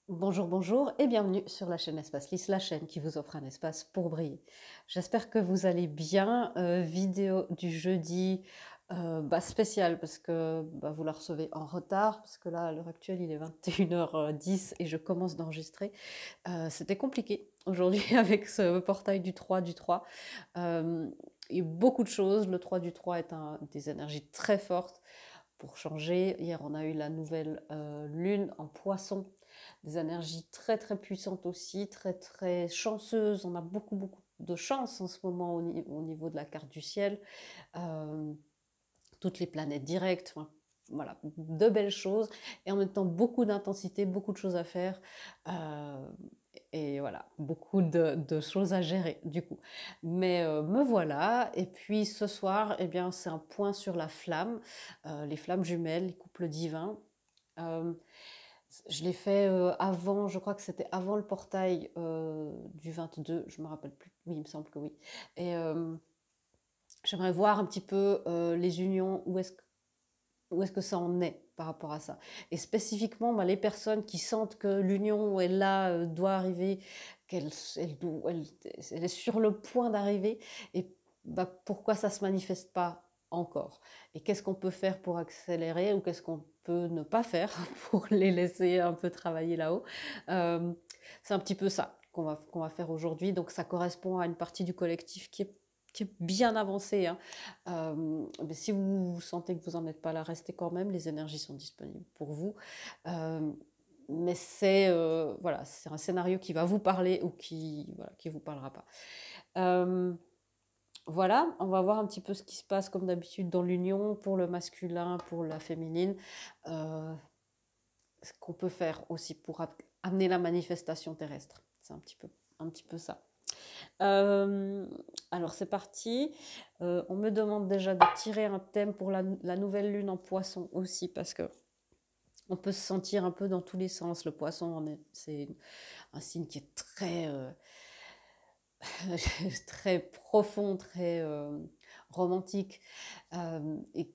Bonjour, bonjour et bienvenue sur la chaîne Espace Lys, la chaîne qui vous offre un espace pour briller. J'espère que vous allez bien. Vidéo du jeudi spéciale parce que vous la recevez en retard parce que là à l'heure actuelle il est 21h10 et je commence d'enregistrer. C'était compliqué aujourd'hui avec ce portail du 3 du 3. Il y a beaucoup de choses. Le 3 du 3 est des énergies très fortes pour changer. Hier on a eu la nouvelle lune en poisson, des énergies très très puissantes aussi, très très chanceuses. On a beaucoup de chance en ce moment au niveau de la carte du ciel. Euh, Toutes les planètes directes, enfin, voilà, de belles choses. Et en même temps, beaucoup d'intensité, beaucoup de choses à faire. Euh, et voilà, beaucoup de choses à gérer du coup. Mais me voilà. Et puis ce soir, eh bien, c'est un point sur la flamme, les flammes jumelles, les couples divins. Euh, je l'ai fait avant, je crois que c'était avant le portail du 22, je me rappelle plus. Oui, il me semble que oui. Et j'aimerais voir un petit peu les unions, où est-ce que ça en est par rapport à ça. Et spécifiquement, les personnes qui sentent que l'union est là, doit arriver, elle est sur le point d'arriver, et pourquoi ça ne se manifeste pas encore. Et qu'est-ce qu'on peut faire pour accélérer, ou qu'est-ce qu'on peut ne pas faire pour les laisser un peu travailler là-haut. Euh, c'est un petit peu ça qu'on va faire aujourd'hui. Donc ça correspond à une partie du collectif qui est bien avancée, hein. Mais si vous sentez que vous n'en êtes pas là, restez quand même, les énergies sont disponibles pour vous. Euh, mais voilà, c'est un scénario qui va vous parler ou qui vous parlera pas. Euh, voilà, on va voir un petit peu ce qui se passe comme d'habitude dans l'union, pour le masculin, pour la féminine. Ce qu'on peut faire aussi pour amener la manifestation terrestre. C'est un petit peu ça. Euh, alors c'est parti. On me demande déjà de tirer un thème pour la nouvelle lune en poisson aussi, parce que on peut se sentir un peu dans tous les sens. Le poisson, c'est un signe qui est très, très profond, très romantique, et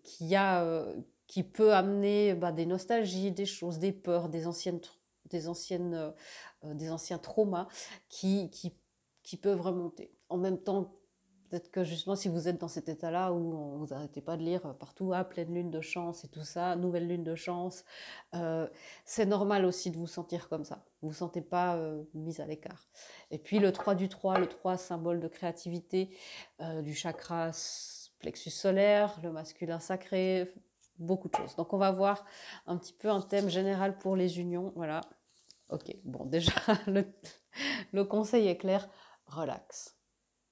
qui peut amener des nostalgies, des choses, des peurs, des anciens traumas qui peuvent remonter. En même temps, peut-être que justement, si vous êtes dans cet état-là où vous n'arrêtez pas de lire partout, ah, pleine lune de chance et tout ça, nouvelle lune de chance, euh, c'est normal aussi de vous sentir comme ça. Vous ne vous sentez pas mise à l'écart. Et puis le 3 du 3, le 3 symbole de créativité, du chakra plexus solaire, le masculin sacré, beaucoup de choses. Donc on va voir un petit peu un thème général pour les unions. Voilà. Ok, bon, déjà, le conseil est clair, relax.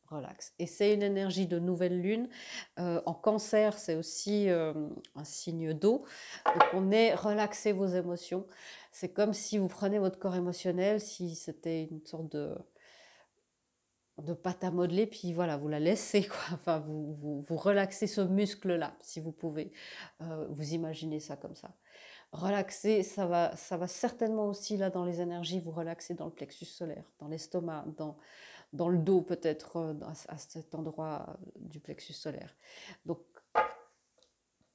Relax. Et c'est une énergie de nouvelle lune. En cancer, c'est aussi un signe d'eau. Donc on est relaxez vos émotions. C'est comme si vous prenez votre corps émotionnel, si c'était une sorte de pâte à modeler, puis voilà, vous la laissez, quoi. Enfin, vous relaxez ce muscle-là, si vous pouvez. Vous imaginez ça comme ça. Relaxer, ça va certainement aussi, là, dans les énergies, vous relaxer dans le plexus solaire, dans l'estomac, dans le dos peut-être, à cet endroit du plexus solaire. Donc,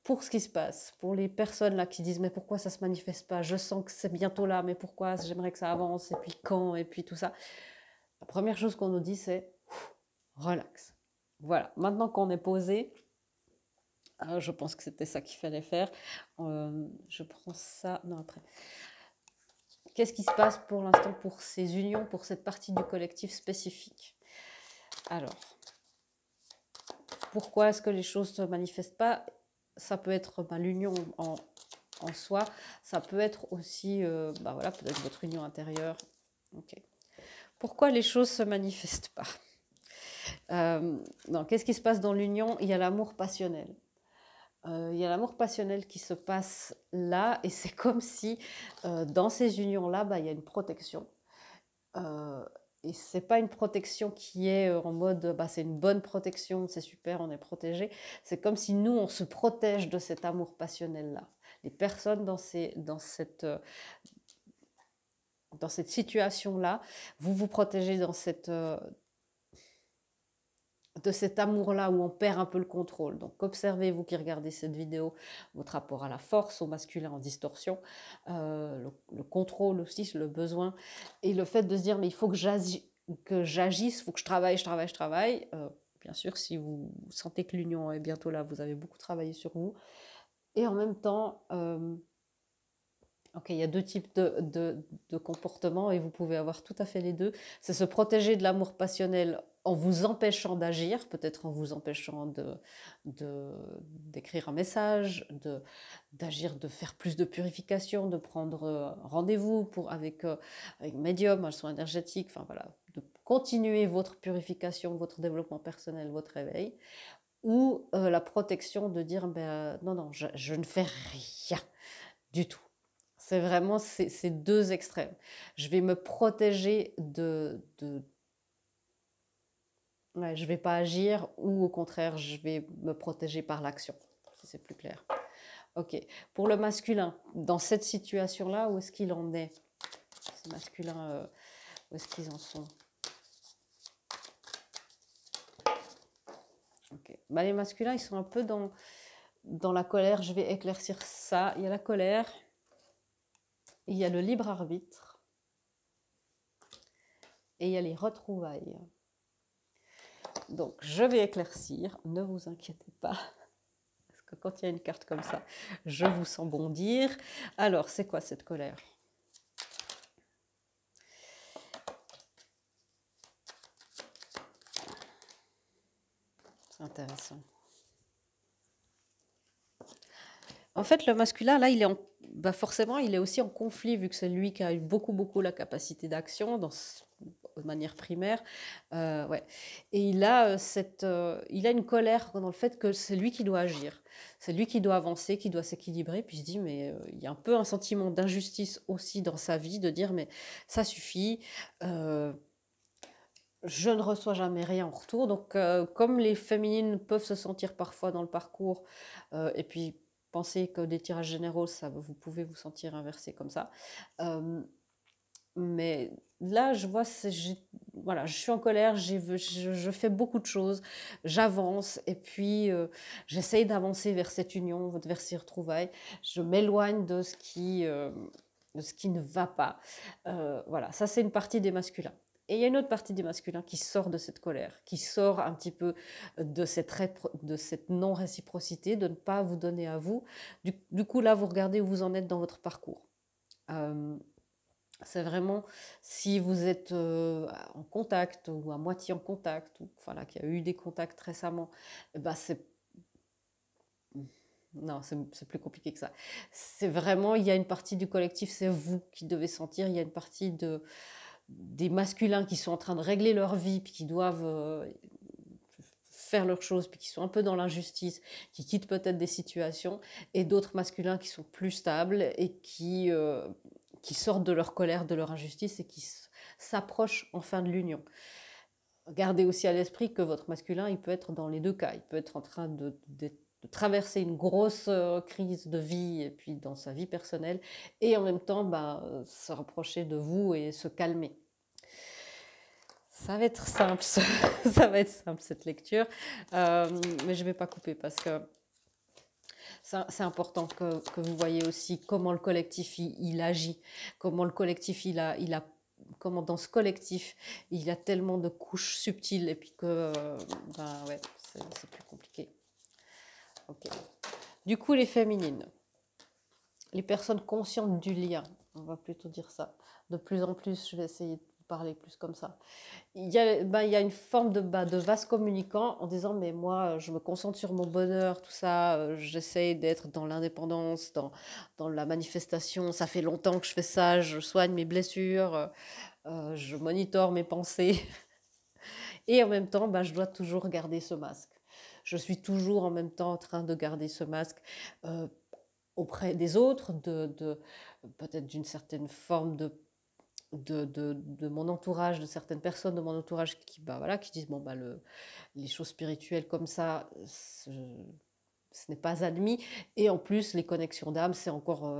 pour ce qui se passe, pour les personnes là qui disent mais pourquoi ça se manifeste pas, je sens que c'est bientôt là, mais pourquoi, j'aimerais que ça avance, et puis quand, et puis tout ça. La première chose qu'on nous dit, c'est relax. Voilà, maintenant qu'on est posé, je pense que c'était ça qu'il fallait faire. Je prends ça, non après. Qu'est-ce qui se passe pour l'instant pour ces unions, pour cette partie du collectif spécifique? Alors, pourquoi est-ce que les choses ne se manifestent pas? Ça peut être l'union en soi, ça peut être aussi voilà, peut-être votre union intérieure. Okay. Pourquoi les choses ne se manifestent pas? Qu'est-ce qui se passe dans l'union? Il y a l'amour passionnel. Il y a l'amour passionnel qui se passe là, et c'est comme si dans ces unions-là, il y a une protection. Euh, et c'est pas une protection qui est en mode c'est une bonne protection, c'est super, on est protégé. C'est comme si nous, on se protège de cet amour passionnel-là. Les personnes dans cette situation-là, vous vous protégez de de cet amour-là où on perd un peu le contrôle. Donc observez, vous qui regardez cette vidéo, votre rapport à la force, au masculin en distorsion, le contrôle aussi, le besoin, et le fait de se dire mais il faut que j'agisse, il faut que je travaille, je travaille, je travaille. Bien sûr, si vous sentez que l'union est bientôt là, vous avez beaucoup travaillé sur vous. Et en même temps, ok, il y a deux types de comportements et vous pouvez avoir tout à fait les deux. C'est se protéger de l'amour passionnel en vous empêchant d'agir, peut-être en vous empêchant d'écrire un message, d'agir, de faire plus de purification, de prendre rendez-vous avec médium, un soin énergétique, enfin voilà, de continuer votre purification, votre développement personnel, votre réveil, ou la protection de dire ben, non, non, je ne fais rien du tout. C'est vraiment ces deux extrêmes. Je vais me protéger ouais, je ne vais pas agir, ou au contraire, je vais me protéger par l'action, si c'est plus clair. Ok. Pour le masculin, dans cette situation-là, où est-ce qu'il en est? Ce masculin, où est-ce qu'ils en sont? Ok. Bah, les masculins, ils sont un peu dans la colère. Je vais éclaircir ça. Il y a la colère, il y a le libre arbitre, et il y a les retrouvailles. Donc, je vais éclaircir, ne vous inquiétez pas, parce que quand il y a une carte comme ça, je vous sens bondir. Alors, c'est quoi cette colère? C'est intéressant. En fait, le masculin, là, bah forcément, il est aussi en conflit, vu que c'est lui qui a eu beaucoup la capacité d'action de manière primaire. Ouais. Et il a une colère dans le fait que c'est lui qui doit agir. C'est lui qui doit avancer, qui doit s'équilibrer. Puis il se dit, mais il y a un peu un sentiment d'injustice aussi dans sa vie, de dire, mais ça suffit. Je ne reçois jamais rien en retour. Donc, comme les féminines peuvent se sentir parfois dans le parcours, et puis penser que des tirages généraux, vous pouvez vous sentir inversé comme ça. Mais là, je vois, voilà, je suis en colère, je fais beaucoup de choses, j'avance, et puis j'essaye d'avancer vers cette union, vers ces retrouvailles. Je m'éloigne de ce qui ne va pas. Voilà, ça c'est une partie des masculins. Et il y a une autre partie des masculins qui sort de cette colère, qui sort un petit peu de cette non-réciprocité, de ne pas vous donner à vous. Du coup, là, vous regardez où vous en êtes dans votre parcours. C'est vraiment, si vous êtes en contact ou à moitié en contact, ou voilà, qu'il y a eu des contacts récemment, bah non, c'est plus compliqué que ça. C'est vraiment, il y a une partie du collectif, c'est vous qui devez sentir, il y a une partie des masculins qui sont en train de régler leur vie, puis qui doivent faire leurs choses, puis qui sont un peu dans l'injustice, qui quittent peut-être des situations, et d'autres masculins qui sont plus stables et qui sortent de leur colère, de leur injustice, et qui s'approchent enfin de l'union. Gardez aussi à l'esprit que votre masculin, il peut être dans les deux cas. Il peut être en train de traverser une grosse crise de vie, et puis dans sa vie personnelle, et en même temps se rapprocher de vous et se calmer. Ça va être simple, ça va être simple cette lecture, mais je ne vais pas couper parce que c'est important que vous voyez aussi comment le collectif il agit, comment le collectif comment dans ce collectif il y a tellement de couches subtiles, et puis que ouais, c'est plus compliqué. Ok. Du coup, les féminines, les personnes conscientes du lien, on va plutôt dire ça. De plus en plus, je vais essayer de parler plus comme ça. Il y a une forme de vase communicant en disant mais moi je me concentre sur mon bonheur, tout ça, j'essaye d'être dans l'indépendance, dans la manifestation, ça fait longtemps que je fais ça, je soigne mes blessures, je monitore mes pensées, et en même temps je dois toujours garder ce masque. Je suis toujours en même temps en train de garder ce masque auprès des autres, peut-être d'une certaine forme de mon entourage, de certaines personnes de mon entourage qui disent bon les choses spirituelles comme ça, ce n'est pas admis, et en plus les connexions d'âme, c'est encore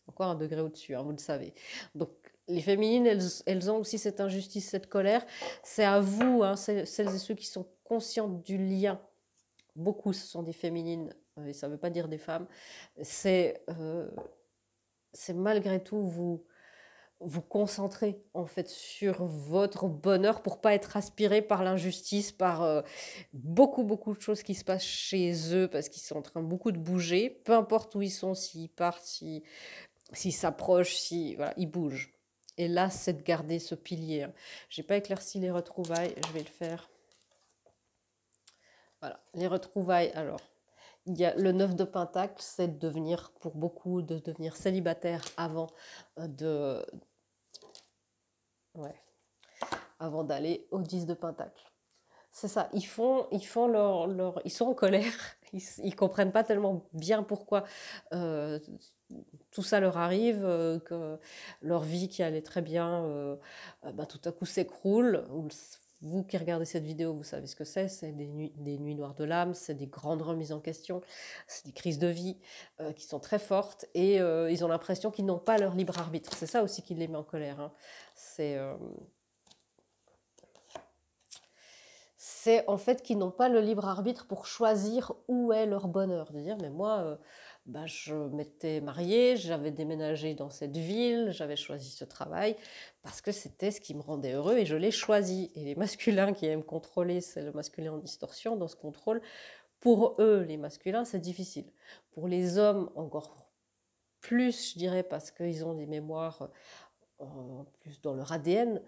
encore un degré au-dessus, hein, vous le savez. Donc, les féminines, elles ont aussi cette injustice, cette colère. C'est à vous, hein, celles et ceux qui sont conscientes du lien. Beaucoup, ce sont des féminines, et ça ne veut pas dire des femmes. C'est malgré tout vous concentrer en fait sur votre bonheur pour pas être aspiré par l'injustice, par beaucoup de choses qui se passent chez eux parce qu'ils sont en train beaucoup de bouger, peu importe où ils sont, s'ils partent, s'ils s'approchent, si voilà, ils bougent. Et là, c'est de garder ce pilier. Hein. J'ai pas éclairci les retrouvailles, je vais le faire. Voilà, les retrouvailles. Alors, il y a le 9 de Pentacle, c'est de devenir, pour beaucoup, de devenir célibataire de, ouais, avant d'aller au 10 de Pentacle. C'est ça, ils sont en colère, ils comprennent pas tellement bien pourquoi euh, tout ça leur arrive, que leur vie qui allait très bien, bah, tout à coup s'écroule. Vous qui regardez cette vidéo, vous savez ce que c'est des nuits noires de l'âme, c'est des grandes remises en question, c'est des crises de vie qui sont très fortes et ils ont l'impression qu'ils n'ont pas leur libre arbitre. C'est ça aussi qui les met en colère. Hein. C'est en fait qu'ils n'ont pas le libre arbitre pour choisir où est leur bonheur. De dire, mais moi, bah, je m'étais mariée, j'avais déménagé dans cette ville, j'avais choisi ce travail parce que c'était ce qui me rendait heureux et je l'ai choisi. Et les masculins qui aiment contrôler, c'est le masculin en distorsion dans ce contrôle. Pour eux, les masculins, c'est difficile. Pour les hommes, encore plus, je dirais, parce qu'ils ont des mémoires en plus dans leur ADN,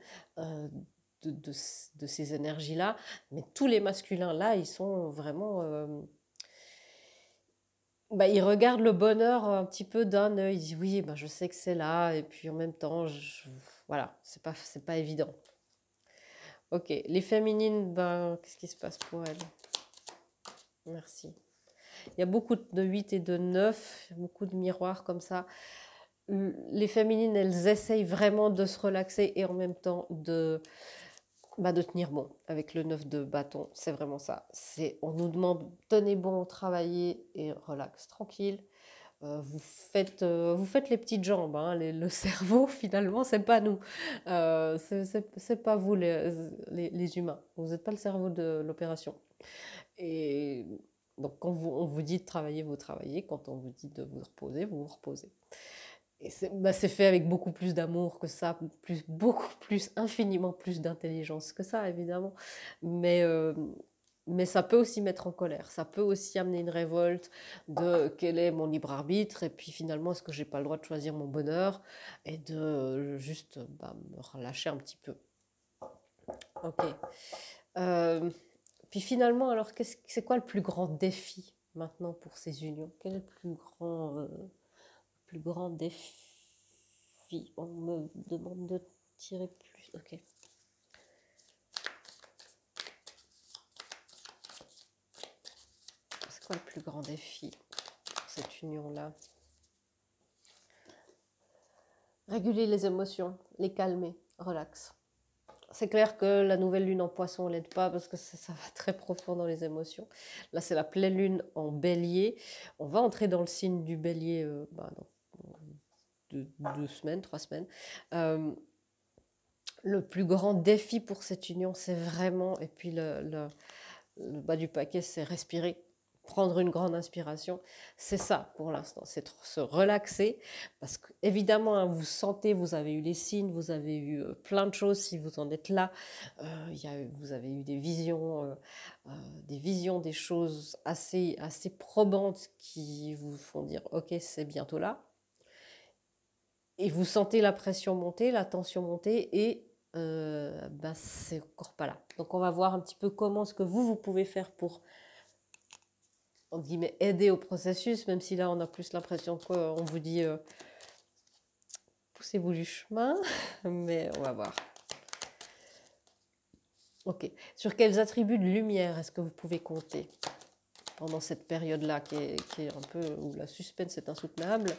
de ces énergies-là. Mais tous les masculins, là, ils sont vraiment... bah, ils regardent le bonheur un petit peu d'un œil. Ils disent, oui, bah, je sais que c'est là. Et puis en même temps, voilà, c'est pas évident. Ok, les féminines, ben, qu'est-ce qui se passe pour elles? Merci. Il y a beaucoup de 8 et de 9, beaucoup de miroirs comme ça. Les féminines, elles essayent vraiment de se relaxer et en même temps de tenir bon avec le 9 de bâton. C'est vraiment ça. On nous demande tenez bon, travaillez et relax, tranquille. Vous faites les petites jambes, hein, le cerveau finalement, c'est pas nous. C'est pas vous les humains. Vous n'êtes pas le cerveau de l'opération. Et donc quand on vous dit de travailler, vous travaillez. Quand on vous dit de vous reposer, vous vous reposez. Et c'est fait avec beaucoup plus d'amour que ça, beaucoup plus, infiniment plus d'intelligence que ça, évidemment. Mais, euh, mais ça peut aussi mettre en colère. Ça peut aussi amener une révolte de quel est mon libre arbitre, et puis finalement, est-ce que j'ai pas le droit de choisir mon bonheur, et de juste bah, me relâcher un petit peu. Ok. Euh, Puis finalement, alors, c'est quoi le plus grand défi maintenant pour ces unions? Quel est le plus grand défi? On me demande de tirer plus. Ok. C'est quoi le plus grand défi pour cette union-là? Réguler les émotions, les calmer, relax. C'est clair que la nouvelle lune en poisson l'aide pas parce que ça va très profond dans les émotions. Là, c'est la pleine lune en bélier. On va entrer dans le signe du bélier dans 2 semaines, 3 semaines. Le plus grand défi pour cette union, c'est vraiment, et puis le bas du paquet, c'est respirer, prendre une grande inspiration. C'est ça pour l'instant, c'est se relaxer. Parce qu'évidemment, hein, vous sentez, vous avez eu les signes, vous avez eu plein de choses si vous en êtes là. Vous avez eu des visions, des choses assez probantes qui vous font dire ok, c'est bientôt là. Et vous sentez la pression monter, la tension monter, et ben, c'est encore pas là. Donc on va voir un petit peu comment ce que vous pouvez faire pour entre guillemets, aider au processus, même si là on a plus l'impression qu'on vous dit poussez-vous du chemin, mais on va voir. Ok. Sur quels attributs de lumière est-ce que vous pouvez compter pendant cette période-là qui est un peu où la suspense est insoutenable?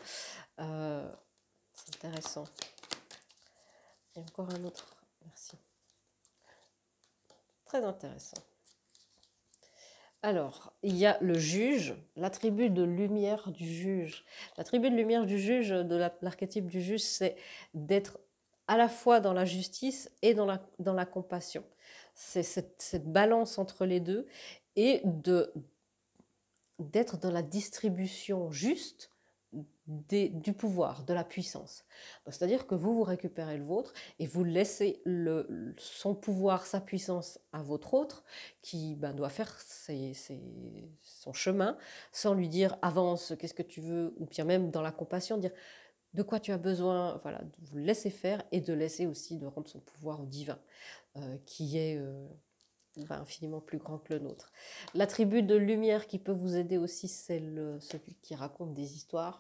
C'est intéressant. Il y a encore un autre. Merci. Très intéressant. Alors, il y a le juge, l'attribut de lumière du juge. L'attribut de lumière du juge, de l'archétype du juge, c'est d'être à la fois dans la justice et dans la compassion. C'est cette balance entre les deux et d'être dans la distribution juste du pouvoir, de la puissance. C'est-à-dire que vous récupérez le vôtre et vous laissez son pouvoir, sa puissance à votre autre qui doit faire son chemin sans lui dire avance, qu'est-ce que tu veux, ou bien même dans la compassion, dire de quoi tu as besoin, voilà, de vous laisser faire et de laisser aussi de rendre son pouvoir au divin qui est infiniment plus grand que le nôtre. L'attribut de lumière qui peut vous aider aussi, c'est celui qui raconte des histoires.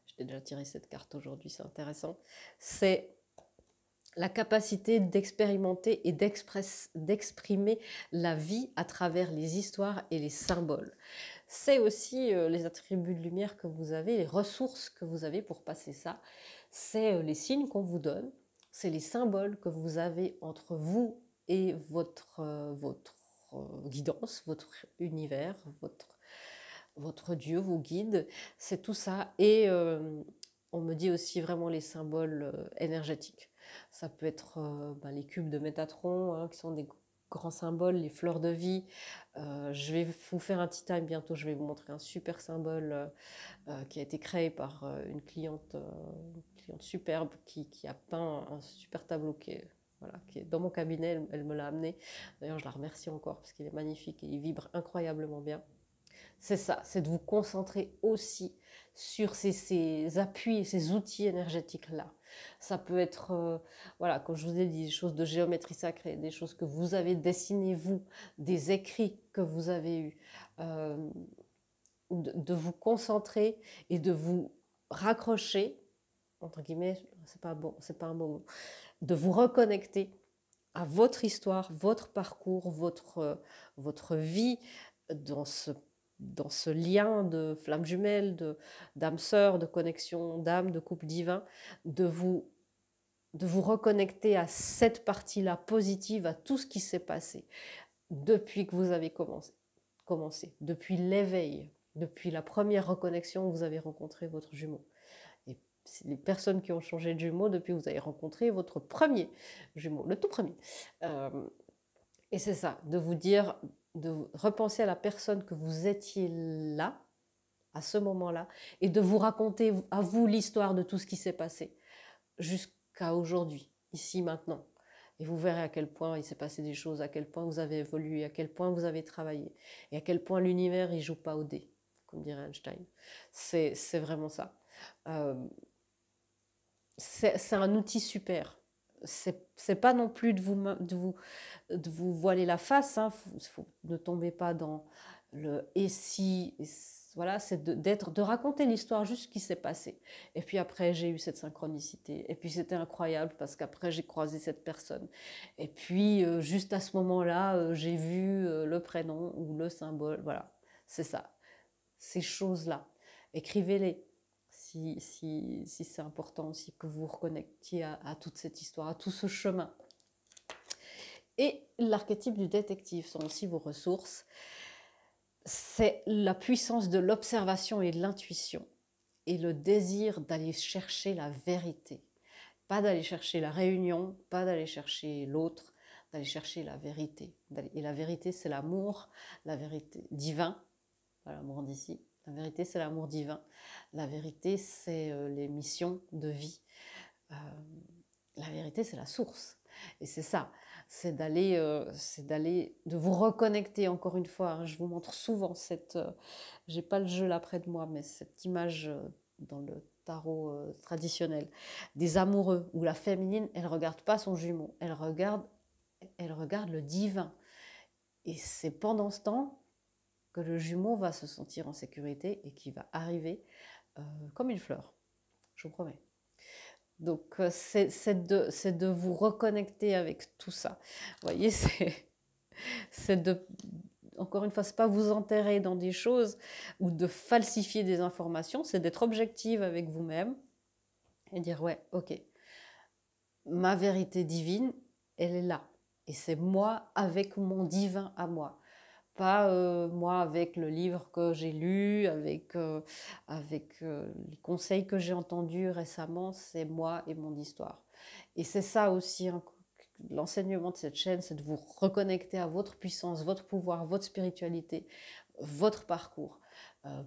Je t'ai déjà tiré cette carte aujourd'hui, c'est intéressant. C'est la capacité d'expérimenter et d'exprimer la vie à travers les histoires et les symboles. C'est aussi les attributs de lumière que vous avez, les ressources que vous avez pour passer ça. C'est les signes qu'on vous donne, c'est les symboles que vous avez entre vous et votre guidance, votre univers, votre Dieu, vos guides, c'est tout ça. Et on me dit aussi vraiment les symboles énergétiques. Ça peut être les cubes de Métatron, hein, qui sont des grands symboles, les fleurs de vie. Je vais vous faire un tea time bientôt, je vais vous montrer un super symbole qui a été créé par une cliente superbe qui a peint un super tableau voilà, qui est dans mon cabinet, elle me l'a amené. D'ailleurs, je la remercie encore parce qu'il est magnifique et il vibre incroyablement bien. C'est ça, c'est de vous concentrer aussi sur ces appuis et ces outils énergétiques-là. Ça peut être, voilà, comme je vous ai dit, des choses de géométrie sacrée, des choses que vous avez dessinées vous, des écrits que vous avez eus, euh, de vous concentrer et de vous raccrocher, entre guillemets, c'est pas bon, c'est pas un bon mot, de vous reconnecter à votre histoire, votre parcours, votre vie dans ce lien de flamme jumelle, d'âme sœur, de connexion d'âme, de couple divin, de vous, de vous reconnecter à cette partie-là positive, à tout ce qui s'est passé depuis que vous avez commencé depuis l'éveil, depuis la première reconnexion où vous avez rencontré votre jumeau. Et les personnes qui ont changé de jumeau depuis que vous avez rencontré votre premier jumeau, le tout premier. Euh, et c'est ça, de vous dire, de repenser à la personne que vous étiez là, à ce moment-là, et de vous raconter à vous l'histoire de tout ce qui s'est passé, jusqu'à aujourd'hui, ici, maintenant. Et vous verrez à quel point il s'est passé des choses, à quel point vous avez évolué, à quel point vous avez travaillé, et à quel point l'univers, il joue pas au dé, comme dirait Einstein. C'est vraiment ça. Euh, c'est un outil super. C'est pas non plus de vous voiler la face, hein. Ne tombez pas dans le et si, voilà, c'est de raconter l'histoire juste ce qui s'est passé. Et puis après, j'ai eu cette synchronicité. Et puis c'était incroyable parce qu'après, j'ai croisé cette personne. Et puis, juste à ce moment-là, j'ai vu le prénom ou le symbole. Voilà, c'est ça. Ces choses-là. Écrivez-les si c'est important aussi que vous vous reconnectiez à toute cette histoire, à tout ce chemin. Et l'archétype du détective sont aussi vos ressources. C'est la puissance de l'observation et de l'intuition et le désir d'aller chercher la vérité. Pas d'aller chercher la réunion, pas d'aller chercher l'autre, d'aller chercher la vérité. Et la vérité, c'est l'amour, la vérité divin, pas l'amour d'ici. La vérité, c'est l'amour divin. La vérité, c'est les missions de vie. Euh, la vérité, c'est la source. Et c'est ça, de vous reconnecter encore une fois. Hein, je vous montre souvent j'ai pas le jeu là près de moi, mais cette image dans le tarot traditionnel des amoureux où la féminine, elle regarde pas son jumeau, elle regarde le divin. Et c'est pendant ce temps que le jumeau va se sentir en sécurité et qui va arriver comme une fleur, je vous promets. Donc, c'est de vous reconnecter avec tout ça. Vous voyez, c'est de, encore une fois, c'est pas vous enterrer dans des choses ou de falsifier des informations, c'est d'être objective avec vous-même et dire, ouais, ok, ma vérité divine, elle est là. Et c'est moi avec mon divin à moi. Pas moi avec le livre que j'ai lu, les conseils que j'ai entendus récemment, c'est moi et mon histoire. Et c'est ça aussi, hein, l'enseignement de cette chaîne, c'est de vous reconnecter à votre puissance, votre pouvoir, votre spiritualité, votre parcours.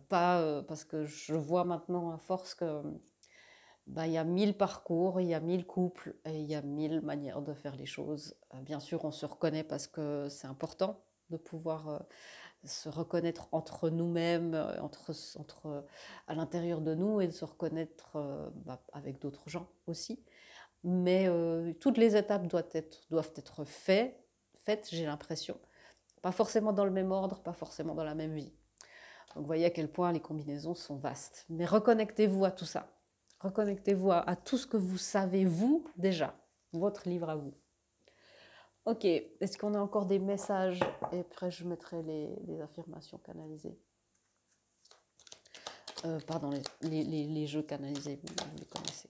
Pas parce que je vois maintenant à force que bah, il y a 1000 parcours, il y a 1000 couples et il y a 1000 manières de faire les choses. Bien sûr, on se reconnaît parce que c'est important de pouvoir se reconnaître entre nous-mêmes, à l'intérieur de nous et de se reconnaître bah, avec d'autres gens aussi. Mais toutes les étapes doivent être faites, j'ai l'impression. Pas forcément dans le même ordre, pas forcément dans la même vie. Donc vous voyez à quel point les combinaisons sont vastes. Mais reconnectez-vous à tout ça. Reconnectez-vous à tout ce que vous savez, vous, déjà. Votre livre à vous. Ok, est-ce qu'on a encore des messages? Et après, je mettrai les affirmations canalisées. Pardon, les jeux canalisés, vous les connaissez.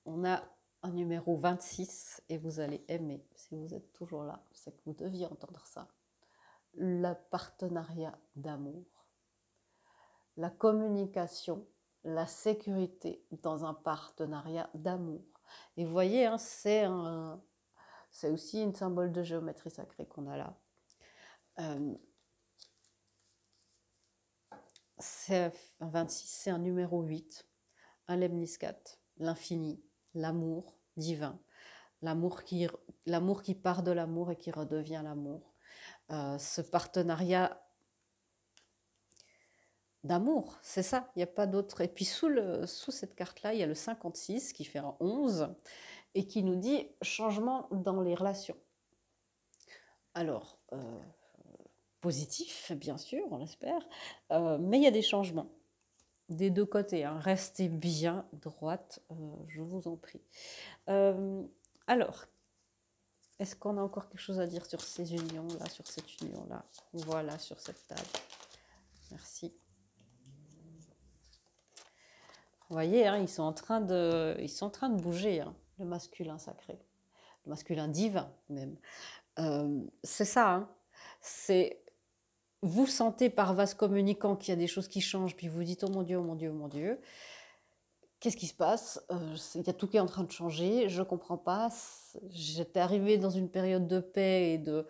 On a un numéro 26 et vous allez aimer, si vous êtes toujours là, c'est que vous deviez entendre ça. Le partenariat d'amour, la communication, la sécurité dans un partenariat d'amour. Et vous voyez, hein, c'est aussi une symbole de géométrie sacrée qu'on a là. C'est un 26, c'est un numéro 8, un lemniscat, l'infini, l'amour divin, l'amour qui part de l'amour et qui redevient l'amour. Ce partenariat d'amour, c'est ça, il n'y a pas d'autre. Et puis sous cette carte-là, il y a le 56 qui fait un 11 et qui nous dit changement dans les relations. Alors, positif, bien sûr, on l'espère, mais il y a des changements des deux côtés. Hein. Restez bien droite, je vous en prie. Alors, est-ce qu'on a encore quelque chose à dire sur ces unions-là, sur cette union-là? Voilà, sur cette table. Merci. Vous voyez, hein, ils sont en train de bouger, hein, le masculin sacré, le masculin divin même. C'est ça, hein, c'est... Vous sentez par vase communicant qu'il y a des choses qui changent, puis vous dites « Oh mon Dieu, oh mon Dieu, oh mon Dieu ». Qu'est-ce qui se passe? Il y a tout qui est en train de changer, je ne comprends pas. J'étais arrivée dans une période de paix et de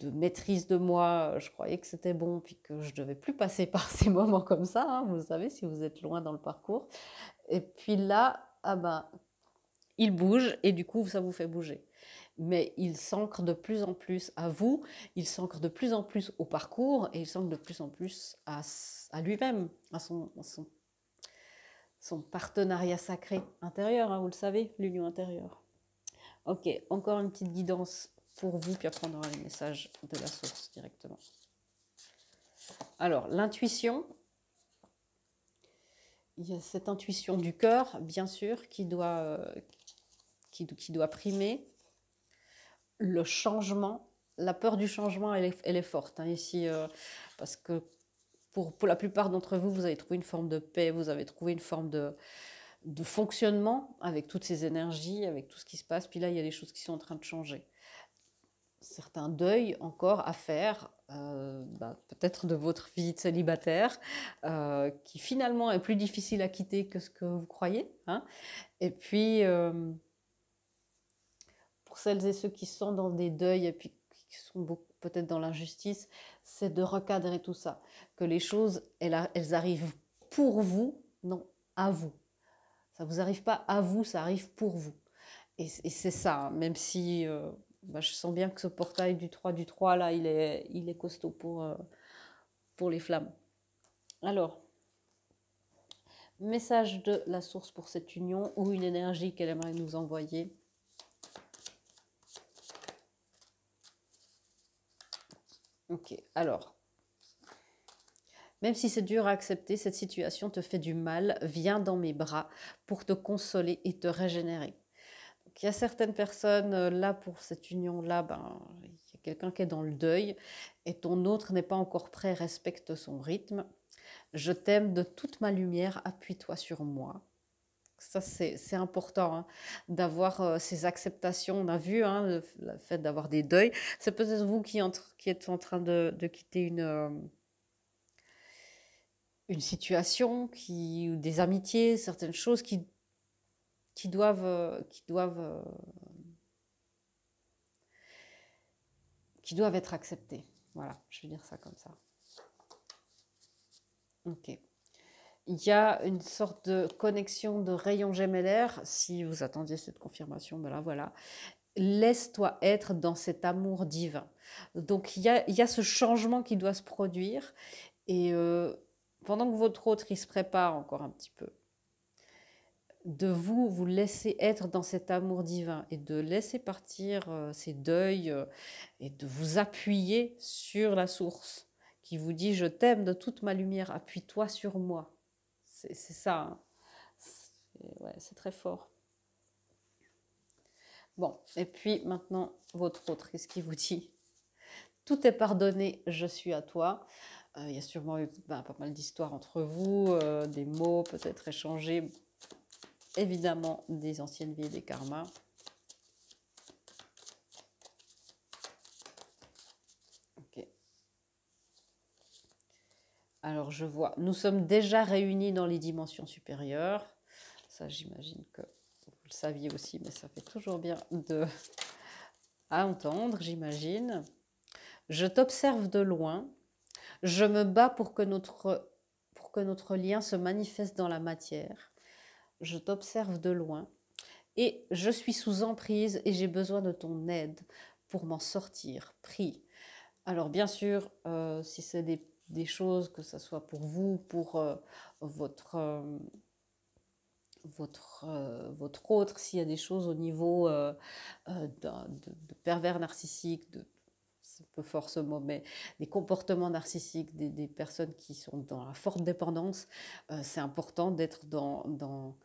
maîtrise de moi. Je croyais que c'était bon, puis que je ne devais plus passer par ces moments comme ça, hein, vous savez, si vous êtes loin dans le parcours. Et puis là, ah ben, il bouge et du coup, ça vous fait bouger. Mais il s'ancre de plus en plus à vous, il s'ancre de plus en plus au parcours et il s'ancre de plus en plus à lui-même, à son partenariat sacré intérieur, hein, vous le savez, l'union intérieure. Ok, encore une petite guidance pour vous, puis après on aura les messages de la source directement. Alors, l'intuition, il y a cette intuition du cœur, bien sûr, qui doit primer. Le changement, la peur du changement, elle est forte hein, ici, parce que pour la plupart d'entre vous, vous avez trouvé une forme de paix, vous avez trouvé une forme de fonctionnement avec toutes ces énergies, avec tout ce qui se passe. Puis là, il y a des choses qui sont en train de changer. Certains deuils encore à faire, peut-être de votre vie de célibataire, qui finalement est plus difficile à quitter que ce que vous croyez. Hein. Et puis, pour celles et ceux qui sont dans des deuils et puis qui sont peut-être dans l'injustice, c'est de recadrer tout ça. Que les choses, elles arrivent pour vous, non à vous. Ça ne vous arrive pas à vous, ça arrive pour vous. Et c'est ça, hein, même si je sens bien que ce portail du 3 là, il est costaud pour les flammes. Alors, message de la source pour cette union ou une énergie qu'elle aimerait nous envoyer. Ok, alors, même si c'est dur à accepter, cette situation te fait du mal, viens dans mes bras pour te consoler et te régénérer. Donc, il y a certaines personnes, là, pour cette union-là, il y a quelqu'un qui est dans le deuil et ton autre n'est pas encore prêt, respecte son rythme. Je t'aime de toute ma lumière, appuie-toi sur moi. Ça, c'est important, hein, d'avoir ces acceptations. On a vu, hein, le fait d'avoir des deuils. C'est peut-être vous qui êtes en train de quitter une situation, ou des amitiés, certaines choses qui doivent être acceptées. Voilà, je vais dire ça comme ça. Ok. Il y a une sorte de connexion de rayon gemellaire. Si vous attendiez cette confirmation, ben là, voilà. Laisse-toi être dans cet amour divin. Donc, il y a ce changement qui doit se produire. Et pendant que votre autre, il se prépare encore un petit peu, de vous laisser être dans cet amour divin et de laisser partir ces deuils et de vous appuyer sur la source qui vous dit je t'aime de toute ma lumière, appuie-toi sur moi. C'est ça, hein. Ouais, c'est très fort. Bon, et puis maintenant, votre autre, qu'est-ce qu'il vous dit? Tout est pardonné, je suis à toi. Il y a sûrement eu pas mal d'histoires entre vous, des mots peut-être échangés, évidemment des anciennes vies, des karmas. Ok. Alors je vois, nous sommes déjà réunis dans les dimensions supérieures. Ça, j'imagine que vous le saviez aussi, mais ça fait toujours bien à entendre, j'imagine. Je t'observe de loin. Je me bats pour que notre lien se manifeste dans la matière. Je t'observe de loin et je suis sous emprise et j'ai besoin de ton aide pour m'en sortir. Prie. Alors bien sûr, si c'est des choses, que ce soit pour vous, pour votre autre, s'il y a des choses au niveau de pervers narcissiques, c'est un peu fort ce mot, mais des comportements narcissiques, des personnes qui sont dans la forte dépendance, c'est important d'être dans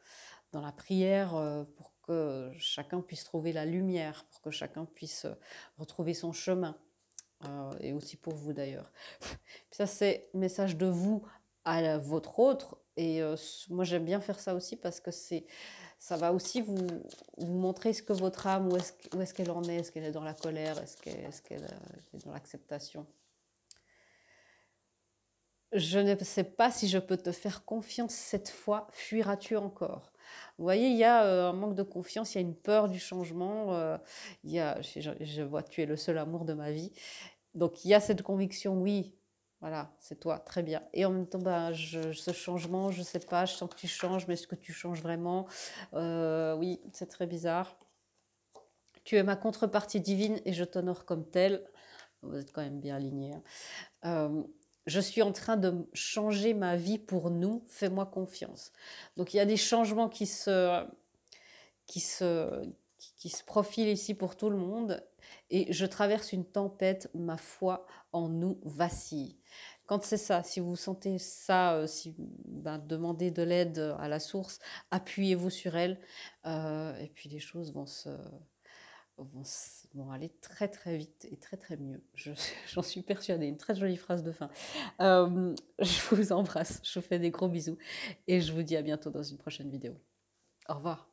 la prière pour que chacun puisse trouver la lumière, pour que chacun puisse retrouver son chemin. Et aussi pour vous d'ailleurs. Ça, c'est message de vous à votre autre. Et moi, j'aime bien faire ça aussi parce que ça va aussi vous montrer ce que votre âme, où est-ce qu'elle en est. Est-ce qu'elle est dans la colère? Est-ce qu'elle est dans l'acceptation? Je ne sais pas si je peux te faire confiance cette fois. Fuiras-tu encore? Vous voyez, il y a un manque de confiance, il y a une peur du changement. Je vois, tu es le seul amour de ma vie. Donc il y a cette conviction, oui, voilà, c'est toi, très bien. Et en même temps, bah, ce changement, je ne sais pas, je sens que tu changes, mais est-ce que tu changes vraiment? Oui, c'est très bizarre. Tu es ma contrepartie divine et je t'honore comme telle. Vous êtes quand même bien aligné, hein. Je suis en train de changer ma vie pour nous, fais-moi confiance. Donc il y a des changements qui se, qui se profile ici pour tout le monde. Et je traverse une tempête, ma foi en nous vacille. Quand c'est ça, si vous sentez ça, demandez de l'aide à la source, appuyez-vous sur elle, et puis les choses vont aller très très vite et très très mieux. J'en suis persuadée. Une très jolie phrase de fin. Je vous embrasse, je vous fais des gros bisous et je vous dis à bientôt dans une prochaine vidéo. Au revoir.